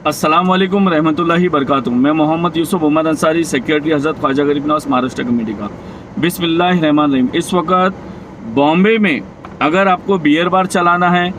अस्सलाम वालेकुम रहमतुल्लाहि बरकातुहू। मैं मोहम्मद यूसुफ उमर अंसारी, सेक्रेटरी हज़रत ख्वाजा गरीब नवाज महाराष्ट्र कमेटी का। बिस्मिल्लाहिर्रहमानिर्रहीम। इस वक्त बॉम्बे में अगर आपको बियर बार चलाना है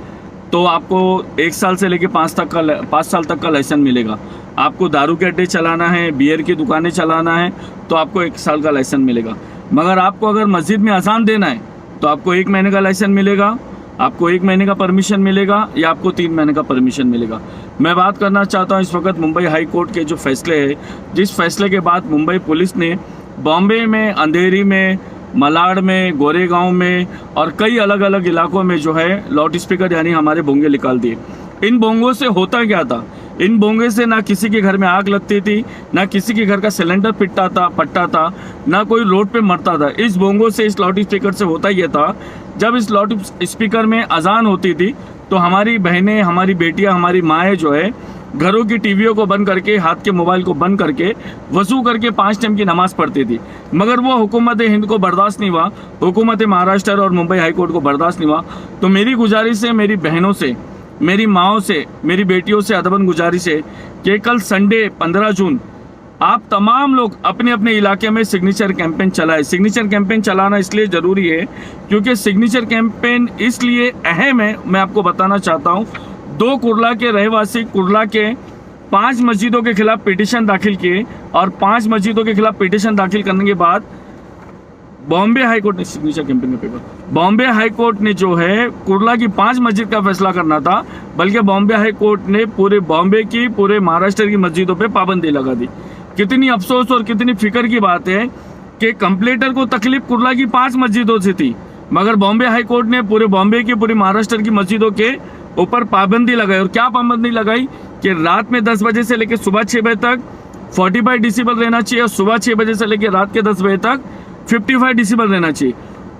तो आपको 1 साल से लेकर 5 साल तक का लाइसेंस मिलेगा। आपको दारू के अड्डे चलाना है, बियर की दुकानें चलाना है तो आपको 1 साल का लाइसेंस मिलेगा। मगर आपको अगर मस्जिद में अजान देना है तो आपको 1 महीने का लाइसेंस मिलेगा, आपको 1 महीने का परमिशन मिलेगा या आपको 3 महीने का परमिशन मिलेगा। मैं बात करना चाहता हूँ इस वक्त मुंबई हाई कोर्ट के जो फैसले है, जिस फैसले के बाद मुंबई पुलिस ने बॉम्बे में, अंधेरी में, मलाड में, गोरेगांव में और कई अलग अलग इलाकों में जो है लाउड स्पीकर यानी हमारे बोंगे निकाल दिए। इन बोंगों से होता क्या था? इन बोंगे से ना किसी के घर में आग लगती थी, ना किसी के घर का सिलेंडर फटता था, ना कोई रोड पे मरता था। इस बोंगों से, इस लाउड स्पीकर से होता यह था, जब इस लाउड स्पीकर में अजान होती थी तो हमारी बहनें, हमारी बेटियां, हमारी माएँ जो है घरों की टीवियों को बंद करके, हाथ के मोबाइल को बंद करके वजू करके 5 टाइम की नमाज पढ़ती थी। मगर वो हुकूमत हिंद को बर्दाश्त नहीं हुआ, हुकूमत महाराष्ट्र और मुंबई हाई कोर्ट को बर्दाश्त नहीं हुआ। तो मेरी गुजारिश है, मेरी बहनों से, मेरी माओं से, मेरी बेटियों से अदबन गुजारिश है कि कल संडे 15 जून आप तमाम लोग अपने अपने इलाके में सिग्नेचर कैंपेन चलाएं। सिग्नेचर कैंपेन चलाना इसलिए ज़रूरी है क्योंकि सिग्नेचर कैंपेन इसलिए अहम है, मैं आपको बताना चाहता हूँ। 2 कुर्ला के रहवासी कुर्ला के 5 मस्जिदों के खिलाफ पिटीशन दाखिल किए और 5 मस्जिदों के खिलाफ पिटीशन दाखिल करने के बाद बॉम्बे हाई कोर्ट ने सिग्नेचर कैंपेन का पेपर, बॉम्बे हाई कोर्ट ने जो है कुर्ला की 5 मस्जिद का फैसला करना था, बल्कि बॉम्बे हाई कोर्ट ने पूरे बॉम्बे की, पूरे महाराष्ट्र की मस्जिदों पे पाबंदी लगा दी। कितनी अफसोस और कितनी फिक्र की बात है कि कंप्लेंटर को तकलीफ कुर्ला की 5 मस्जिदों से थी, मगर बॉम्बे हाई कोर्ट ने पूरे बॉम्बे की, पूरी महाराष्ट्र की मस्जिदों के ऊपर पाबंदी लगाई। और क्या पाबंदी लगाई कि रात में 10 बजे से लेकर सुबह 6 बजे तक 45 डेसिबल रहना चाहिए और सुबह 6 बजे से लेकर रात के 10 बजे तक 55 डेसिबल रहना चाहिए।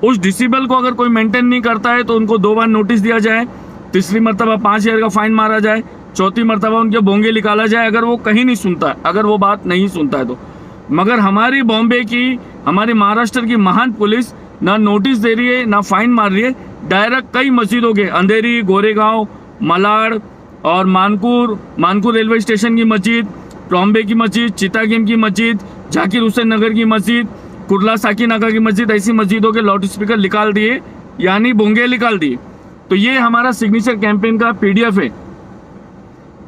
उस डेसिबल को अगर कोई मेंटेन नहीं करता है तो उनको 2 बार नोटिस दिया जाए, तीसरी मरतबा 5000 का फाइन मारा जाए, चौथी मरतबा उनके बोंगे निकाला जाए अगर वो कहीं नहीं सुनता है, अगर वो बात नहीं सुनता है तो। मगर हमारी बॉम्बे की, हमारी महाराष्ट्र की महान पुलिस ना नोटिस दे रही है, ना फाइन मार रही है, डायरेक्ट कई मस्जिदों के, अंधेरी, गोरेगांव, मलाड और मानकुर रेलवे स्टेशन की मस्जिद, बॉम्बे की मस्जिद, चितागेम की मस्जिद, जाकिर हुसैन नगर की मस्जिद, कुर्ला साकीनाका की मस्जिद, ऐसी मस्जिदों के लाउड स्पीकर निकाल दिए यानी बोंगे निकाल दिए। तो ये हमारा सिग्नेचर कैंपेन का PDF है।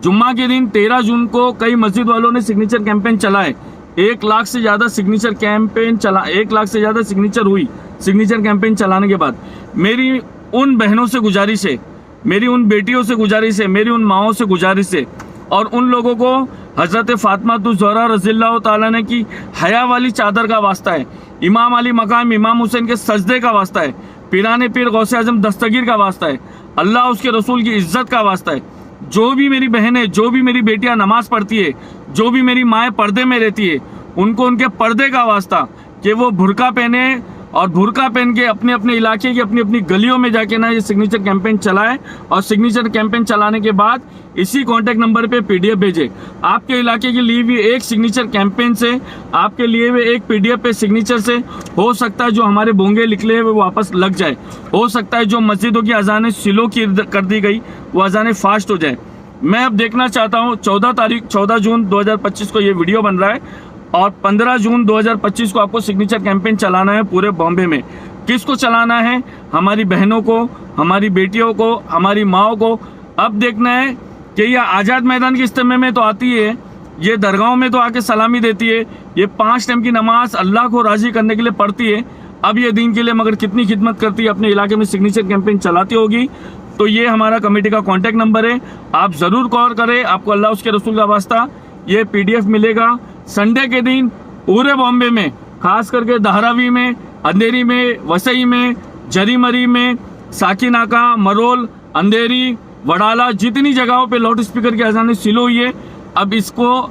जुम्मा के दिन 13 जून को कई मस्जिद वालों ने सिग्नेचर कैंपेन चलाए। 1 लाख से ज़्यादा सिग्नेचर कैंपेन चला, 1 लाख से ज़्यादा सिग्नेचर हुई। सिग्नेचर कैंपेन चलाने के बाद मेरी उन बहनों से गुजारिश है, मेरी उन बेटियों से गुजारिश है, मेरी उन माओं से गुजारिश है और उन लोगों को हज़रत फातिमा ज़हरा रज़ियल्लाहु ताला ने की हया वाली चादर का वास्ता है, इमाम अली मकाम इमाम हुसैन के सजदे का वास्ता है, पीराने पीर गौसे आजम दस्तगीर का वास्ता है, अल्लाह उसके रसूल की इज्जत का वास्ता है। जो भी मेरी बहनें, जो भी मेरी बेटियां नमाज पढ़ती है, जो भी मेरी माएँ पर्दे में रहती है, उनको उनके पर्दे का वास्ता कि वो बुर्का पहने और बुर्का पहन के अपने अपने इलाके की, अपनी अपनी गलियों में जाके ना ये सिग्नेचर कैंपेन चलाए और सिग्नेचर कैंपेन चलाने के बाद इसी कॉन्टैक्ट नंबर पे PDF भेजे। आपके इलाके के लिए भी एक सिग्नेचर कैंपेन से, आपके लिए भी एक PDF पे सिग्नेचर से हो सकता है जो हमारे बोंगे निकले हैं वो वापस लग जाए, हो सकता है जो मस्जिदों की अजानें स्लो की कर दी गई वो अजानें फास्ट हो जाए। मैं अब देखना चाहता हूँ 14 जून 2025 को ये वीडियो बन रहा है और 15 जून 2025 को आपको सिग्नेचर कैंपेन चलाना है पूरे बॉम्बे में। किसको चलाना है? हमारी बहनों को, हमारी बेटियों को, हमारी माओं को। अब देखना है कि ये आज़ाद मैदान के इज्तिमा में तो आती है, ये दरगाहों में तो आके सलामी देती है, ये 5 टाइम की नमाज अल्लाह को राज़ी करने के लिए पढ़ती है। अब ये दीन के लिए मगर कितनी खिदमत करती है, अपने इलाके में सिग्नेचर कैंपेन चलाती होगी। तो ये हमारा कमेटी का कॉन्टैक्ट नंबर है, आप ज़रूर कॉल करें, आपको अल्लाह उसके रसूल का वास्ता ये PDF मिलेगा। संडे के दिन पूरे बॉम्बे में, खास करके धारावी में, अंधेरी में, वसई में, जरीमरी में, साकीनाका, मरोल, अंधेरी, वडाला, जितनी जगहों पे लाउड स्पीकर की अजानें स्लो हुई है, अब इसको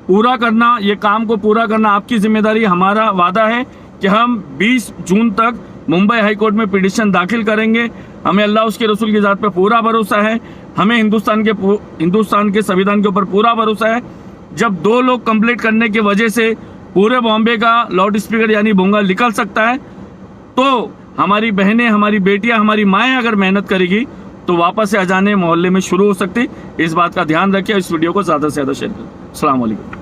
पूरा करना, ये काम को पूरा करना आपकी जिम्मेदारी। हमारा वादा है कि हम 20 जून तक मुंबई हाई कोर्ट में पिटीशन दाखिल करेंगे। हमें अल्लाह उसके रसूल की ज़ात पे पूरा भरोसा है, हमें हिंदुस्तान के संविधान के ऊपर पूरा भरोसा है। जब 2 लोग कंप्लीट करने की वजह से पूरे बॉम्बे का लाउड स्पीकर यानी बोंगा निकल सकता है, तो हमारी बहनें, हमारी बेटियां, हमारी माएँ अगर मेहनत करेगी तो वापस से अजानें मोहल्ले में शुरू हो सकती। इस बात का ध्यान रखिए, इस वीडियो को ज़्यादा से ज़्यादा शेयर करें। अस्सलाम वालेकुम।